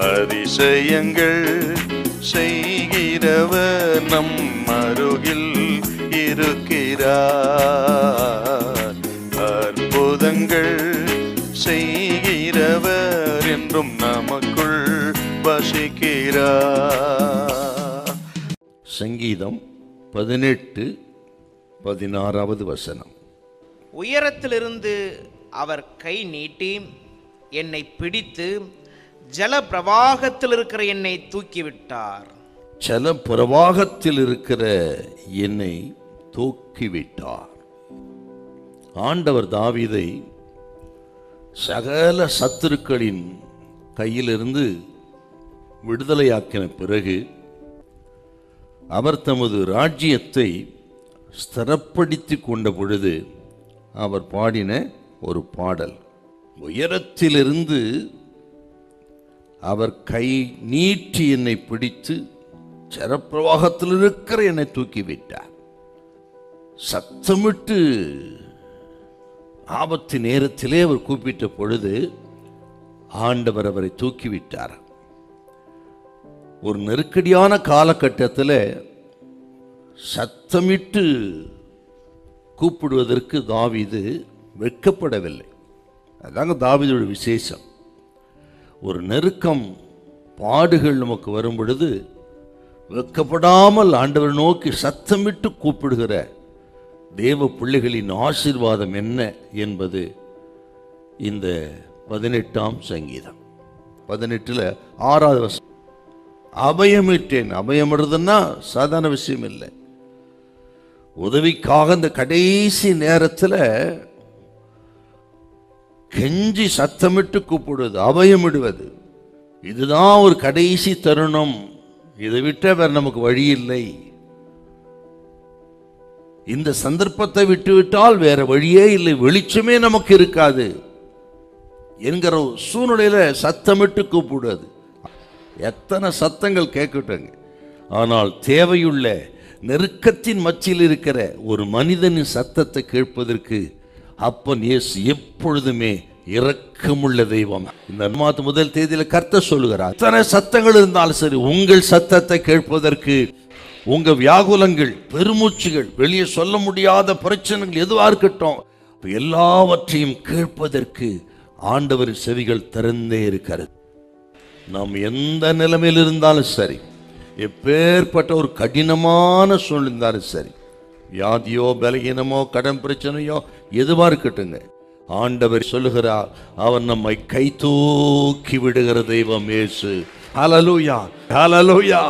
அதிசயங்கள் செய்கிறவர் நம் அருகில் இருக்கிறார். அற்புதங்கள் செய்கிறவர் என்றும் நமக்குள் வசிக்கிறார். சங்கீதம் 18:16 உயரத்திலிருந்து அவர் கை நீட்டி என்னை பிடித்து ஜல பிரவாகத்தில் இருக்கிற என்னை தூக்கிவிட்டார். ஜல பிரவாகத்தில் இருக்கிற என்னை தூக்கிவிட்டார். ஆண்டவர் தாவீதை சகல சத்துருக்களின் கையிலிருந்து விடுதலையாக்கின பிறகு அவர் தமது ராஜ்யத்தை ஸ்திரப்படுத்தி கொண்ட பொழுது அவர் பாடின ஒரு பாடல். உயரத்திலிருந்து அவர் கை நீட்டி என்னை பிடித்து ஜலப்பிரவாகத்தில் இருக்கிற என்னை தூக்கிவிட்டார். சத்தமிட்டு ஆபத்து நேரத்திலே அவர் கூப்பிட்ட பொழுது ஆண்டவர் அவரை தூக்கிவிட்டார். ஒரு நெருக்கடியான காலகட்டத்தில் சத்தமிட்டு கூப்பிடுவதற்கு தாவீது வெட்கப்படவில்லை. அதாங்க தாவீதோட விசேஷம். ஒரு நெருக்கம் பாடுகள் நமக்கு வரும் பொழுது வெட்கப்படாமல் ஆண்டவர் நோக்கி சத்தமிட்டு கூப்பிடுகிற தேவ பிள்ளைகளின் ஆசீர்வாதம் என்ன என்பது இந்த 18ஆம் சங்கீதம் 18 அபயமிட்டேன். அபயமிடுறதுன்னா சாதாரண விஷயம் இல்லை. உதவிக்காக இந்த கடைசி நேரத்தில் கெஞ்சி சத்தமிட்டு கூப்பிடுவது, அபயமிடுவது, இதுதான் ஒரு கடைசி தருணம். இதை விட்ட வேற நமக்கு வழி இல்லை. இந்த சந்தர்ப்பத்தை விட்டுவிட்டால் வேற வழியே இல்லை, வெளிச்சமே நமக்கு இருக்காது என்கிற சூழ்நிலையில சத்தமிட்டு கூப்பிடுவது. எத்தனை சத்தங்கள் கேட்கட்டுங்க, ஆனால் தேவையுள்ள நெருக்கத்தின் மத்தியில் இருக்கிற ஒரு மனிதனின் சத்தத்தை கேட்பதற்கு அப்பன் இயேசு எப்பொழுதுமே இரக்கமுள்ள தெய்வம். இந்த முதல் தேதியில கர்த்தர் சொல்லுகிறார், எத்தனை சத்தங்கள் இருந்தாலும் சரி, உங்கள் சத்தத்தை கேட்பதற்கு, உங்க வியாகுலங்கள், பெருமூச்சுகள், வெளியே சொல்ல முடியாத பிரச்சனைகள் எதுவா இருக்கட்டும், எல்லாவற்றையும் கேட்பதற்கு ஆண்டவர் செவிகள் திறந்தே இருக்கிறது. நாம் எந்த நிலைமையில் இருந்தாலும் சரி, எப்பேற்பட்ட ஒரு கடினமான சூழ்நிலை இருந்தாலும் சரி, வியாதியோ பலகீனமோ கடன் பிரச்சனையோ எதுவா இருக்கட்டுங்க, ஆண்டவர் சொல்லுகிறார், அவர் நம்மை கை தூக்கி விடுகிற தெய்வம் இயேசு. ஹல்லேலூயா, ஹல்லேலூயா.